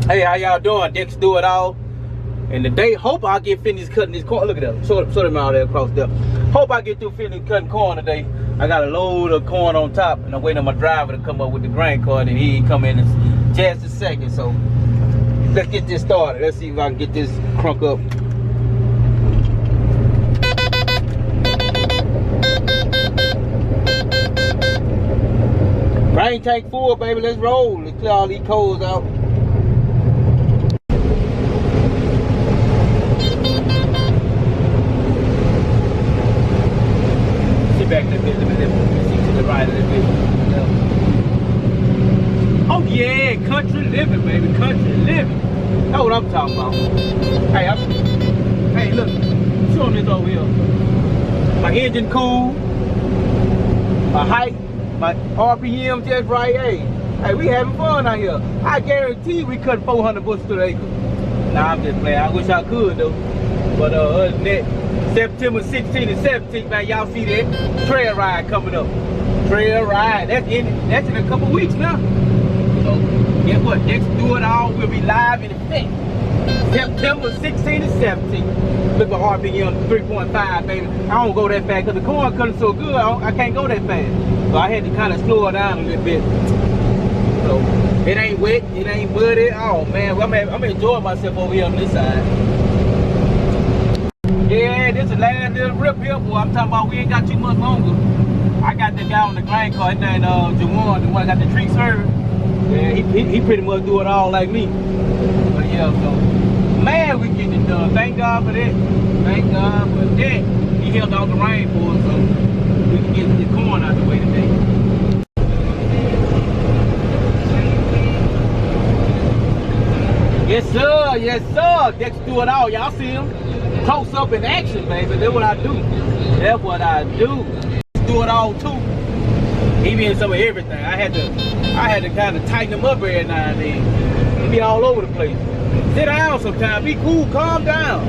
Hey, how y'all doing? Dexter doitall. And today, hope I get finished cutting this corn. Look at that. Show them out there across there. Hope I get through finished cutting corn today. I got a load of corn on top, and I'm waiting on my driver to come up with the grain cart, and he ain't come in just a second. So let's get this started. Let's see if I can get this crunk up. Grain tank full, baby. Let's roll. Let's clear all these coals out. Sit back a little bit. Let me see to the right a little bit. Oh yeah, country living, baby. Country living. That's what I'm talking about. Hey, look. Show them this over here. My engine cool. My height. My RPM just right. Hey, we having fun out here. I guarantee we cut 400 bushels to the acre. Nah, I'm just playing. I wish I could though. But other than that, September 16th and 17th, man, y'all see that trail ride coming up. Trail ride. That's in a couple weeks now. So guess what? Dexterdoitall will be live in effect. September 16th and 17th. Look at RPM 3.5, baby. I don't go that fast because the corn cutting so good. I can't go that fast. So I had to kind of slow it down a little bit. So it ain't wet, it ain't muddy. Oh man, I'm enjoying myself over here on this side. Yeah, this is the last little rip here, boy. I'm talking about we ain't got too much longer. I got the guy on the grain cart, his name Jawan, the one that got the tree served. Yeah, he pretty much do it all like me. But yeah, so man, we getting it done. Thank God for that. Thank God for that. He held out the rain for us, so we can get the corn out the way today. Yes, sir. Yes, sir. Dexterdoitall. Y'all see him? Close up in action, baby. That's what I do. That's what I do. Do it all too. He be in some of everything. I had to kind of tighten him up every now and then. He be all over the place. Sit down sometimes. Be cool. Calm down.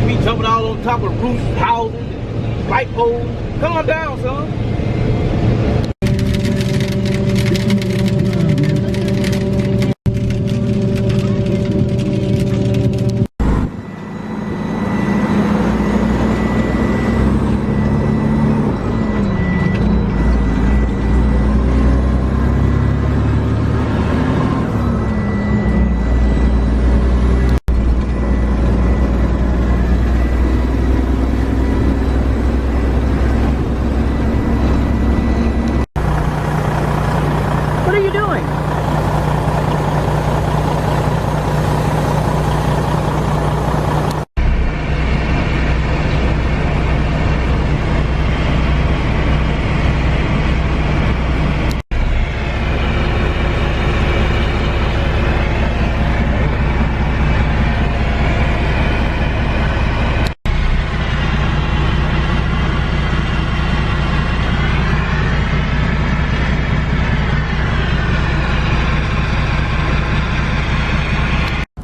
Be jumping all on top of roofs, houses, light poles. Calm down, son. What are you doing?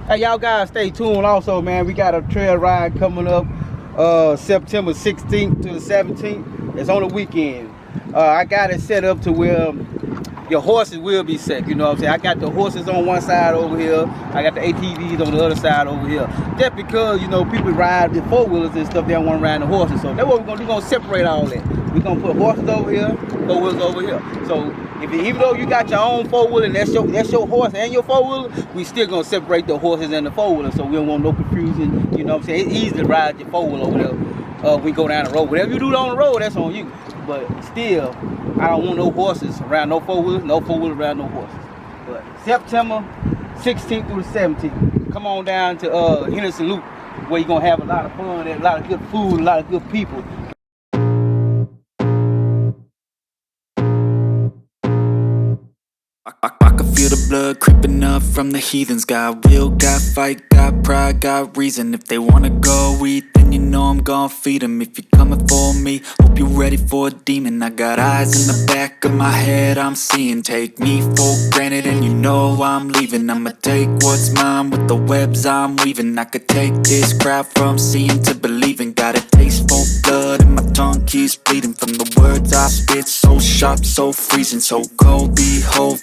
Hey, y'all guys stay tuned also, man. We got a trail ride coming up September 16th to the 17th. It's on the weekend. I got it set up to where your horses will be set, you know what I'm saying? I got the horses on one side over here. I got the ATVs on the other side over here. Just because, you know, people ride the four-wheelers and stuff, they don't want to ride the horses. So that's what we're going to do. We're going to separate all that. We're going to put horses over here, four-wheelers over here. So even though you got your own four-wheeler and that's your horse and your four-wheeler, we still going to separate the horses and the four-wheeler. So we don't want no confusion, you know what I'm saying? It's easy to ride your four-wheeler over there. We go down the road. Whatever you do on the road, that's on you. But still, I don't want no horses around no four-wheelers around no horses. But September 16th through the 17th, come on down to Henderson Loop, where you're going to have a lot of fun, a lot of good food, a lot of good people. I can feel the blood creeping up from the heathens. Got will, got fight, got pride, got reason. If they wanna go eat, then you know I'm gon' feed them. If you're coming for me, hope you're ready for a demon. I got eyes in the back of my head, I'm seeing. Take me for granted and you know I'm leaving. I'ma take what's mine with the webs I'm weaving. I could take this crowd from seeing to believing. Got a taste for blood and my tongue keeps bleeding from the words I spit. So sharp, so freezing, so cold, behold.